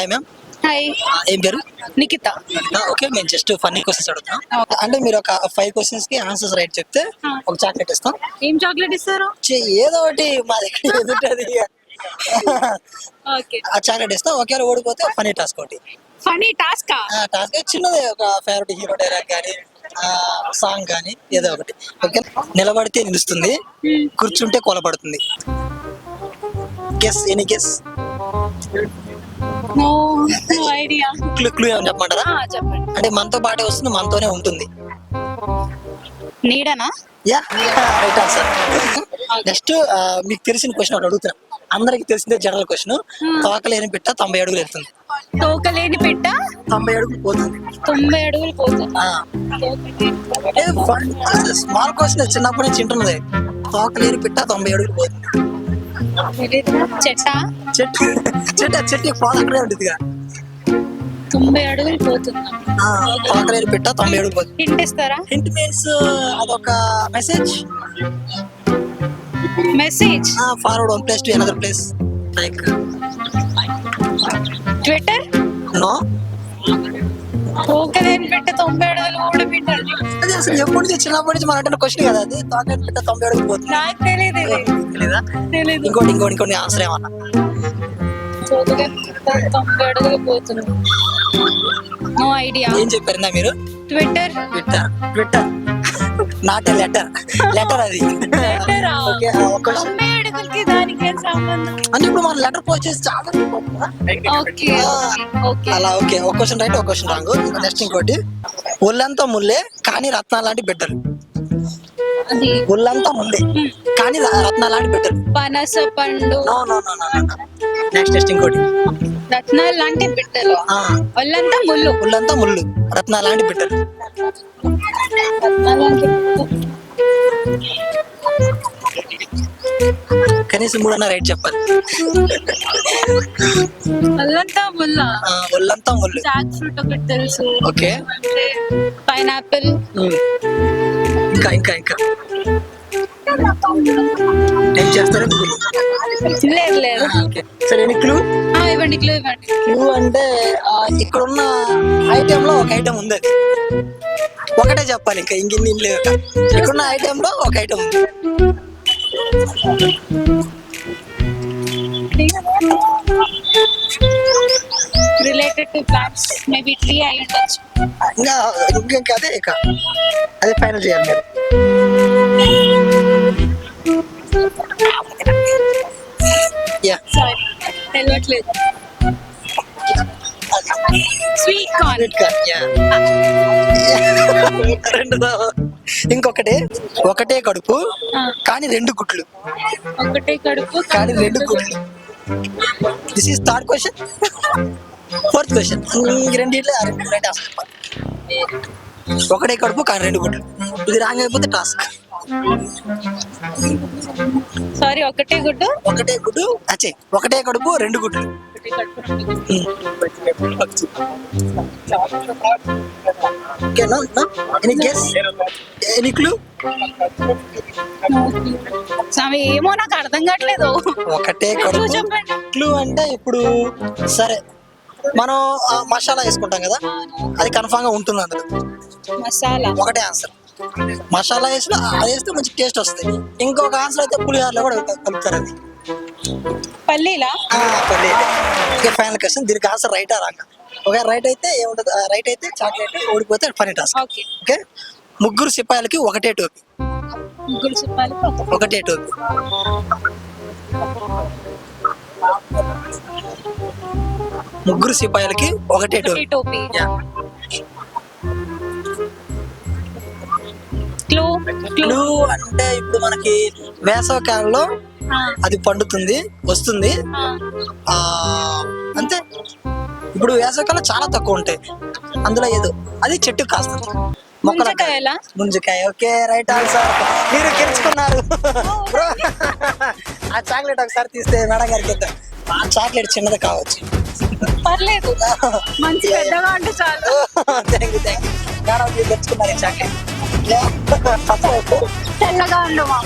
Hi ma'am. Hi, ఏం పేరు? Nikhita. Okay, మేము జస్ట్ ఫన్నీ క్వశ్చన్స్ అడుగుతాం. అంటే మీరు ఒక 5 క్వశ్చన్స్ కి ఆన్సర్స్ రైట్ చెప్తే ఒక చాక్లెట్ ఇస్తాం. ఏం చాక్లెట్ ఇస్తారు? ఏదో ఒకటి మా దగ్గర ఎదుటది ఓకే, ఆ చాక్లెట్ ఇస్తాం. ఒకవేళ ఓడిపోతే ఫనీ టాస్క్ ఒకటి. Funny task. టాస్క్ చిన్నది, ఒక ఫేవరెట్ హీరో డైలాగ్ కానీ సాంగ్ కానీ ఏదో ఒకటి. ఓకే, నిలబడితే నిలుస్తుంది, కూర్చుంటే కొలబడుతుంది. Guess, any guess? No idea. Clue ఏమని చెప్పమంటారా? చెప్పండి. అంటే మనతో పాటే వస్తుంది, మనతోనే ఉంటుంది. నీడనా? Yeah, right answer. నెక్స్ట్ మీకు తెలిసిన క్వశ్చన్ ఒకటి అడుగుతున్నా. అందరికి తెలిసిందే జనరల్ క్వశ్చన్. తోకలేని పిట్ట 90 అడుగులు వెళ్తుంది. తోకలేని పెట్ట 90 అడుగులు పోతుంది. 90 అడుగులు పోతుంది. స్మాల్ క్వశ్చన్, చిన్నప్పటి నుంచి వింటున్నది. తోకలేని పిట్ట 90 అడుగులు పోతుంది. చెట్టా? చెట్టు చెట్టు పాలు అక్కడే ఉంటుందిగా. 90 అడుగులు పోతుంది. తోకలేని పిట్ట 90 అడుగులు పోతుంది. హింట్ ఇస్తారా? హింట్ మీన్స్ అదొక message. Message. Forward one place to another place, like Twitter. No. తోకలేని పెట్ట 90 అడుగులు కూడా పెట్టండి. అది అసలు ఎప్పటి నుంచి, చిన్నప్పటి నుంచి మన క్వశ్చన్ కదా అది. తోకలేని పిట్ట 90 అడుగులు పోతుంది. నాకు తెలియదు. తెలీదు. ఇంకోటి ఆన్సర్ ఏమన్నా? తోకలేని పెట్ట 90 అడుగులు పోతుంది. No idea. ఏం చెప్పారు మీరు? Twitter. Twitter not a letter. Letter అది. ఓకే, అడుగులకి దానికి ఏం సంబంధం? అంటే ఇప్పుడు మన లెటర్ పోస్ట్ చేసి చాలా ఓకే ఓకే. అలా. ఓకే, ఒక క్వశ్చన్ రైట్, ఒక క్వశ్చన్ రాంగ్. నెక్స్ట్ ఇంకోటి. ఒళ్ళంతా ముల్లే కానీ రత్నాలు లాంటి బిడ్డలు. అది ఒళ్ళంతా ముల్లే కానీ రత్నాలు లాంటి బిడ్డలు. పనస పండు. No no no no. Next ఇంకోటి. రత్నాలు లాంటి బిడ్డలు. ఒళ్ళంతా ముళ్ళు. ఒళ్ళంతా ముళ్ళు, రత్నాలు లాంటి బిడ్డలు. కనీసం 3 అన్న రైట్ చెప్పాలి. ఒళ్ళంతా ముళ్ళ. ఒళ్ళంతా ముళ్ళు. జాక్ ఫ్రూట్ ఒకటి తెలుసు. ఓకే. పైనాపిల్. ఇంకా ఇంకా ఇంకా ఏం చేస్తారో లేదు లేదు. సరే, ఎన్ని క్లూ? ఇవ్వండి క్లూ ఇవ్వండి. క్లూ అంటే ఇక్కడున్న ఐటెం లో ఒక ఐటెం ఉంది. అది ఒకటే చెప్పాలి, ఇంకా ఇంకిన్ని లేవు. ఇక్కడున్న ఐటెం లో ఒక ఐటెం ఉంది. Related to plants, maybe tree అయి ఉండొచ్చు. ఇంకా అదే ఫైనల్ చేయాలి మీరు. యా, తెలియట్లేదు. Sweet corn. ఇంకొకటి. ఒకటే కడుపు కానీ 2 గుడ్లు. ఒకటే కడుపు కానీ 2 గుడ్లు. This is third question. Fourth question. రెండిట్లో రైట్ ఆన్సర్ చెప్పాలి. ఒకటే కడుపు కానీ 2 గుడ్లు. ఇది రాంగ్ అయిపోతే టాస్క్. సారీ, ఒకటే గుడ్డు. ఒకటే గుడ్డు అచ్చే. ఒకటే కడుపు 2 గుడ్లు. Any guess? Any clue? ఏమో నాకు అర్థం కావట్లేదు. ఒకటే కడుపు. చెప్పండి. క్లూ అంటే ఇప్పుడు సరే, మనం మసాలా వేసుకుంటాం కదా, అది కన్ఫామ్ గా ఉంటుంది అందులో. మసాలా. ఒకటే ఆన్సర్. మసాలా వేసి అది వేస్తే మంచి టేస్ట్ వస్తుంది. ఇంకొక ఆన్సర్ అయితే పులిహోరలో కూడా కలుపుతారు. అది పల్లీలా? పల్లీలే. Okay, final question. దీనికి ఆన్సర్ రైటా రాంగా? ఓకే, రైట్ అయితే ఏముంటుంది? రైట్ అయితే చాక్లెట్, ఓడిపోతే ఫనీ టాస్క్. ఓకే. 3 సిపాయిలకి ఒకటే టోపీ. 3 సిపాయిలకి ఒకటే టోపీ. ముగ్గురు సిపాయిలకి ఒకటే టోపీ. క్లూ అంటే ఇప్పుడు మనకి వేసవ కాలంలో అది పండుతుంది, వస్తుంది. అంతే. ఇప్పుడు వేసవికాలం చాలా తక్కువ ఉంటాయి. అందులో ఏదో అది చెట్టు కాస్తుంది. ముంజకాయ. Okay, right answer. మీరు గెలుచుకున్నారు. ఆ చాక్లెట్ ఒకసారి తీస్తే మేడం గారికి. ఆ చాక్లెట్ చిన్నది కావచ్చు, పర్లేదు. మంచి పెద్దగా అంటే చాలు. Thank you. మేడం, మీరు గెలుచుకున్నారు ఈ చాక్లెట్. తెల్లగా ఉండవా?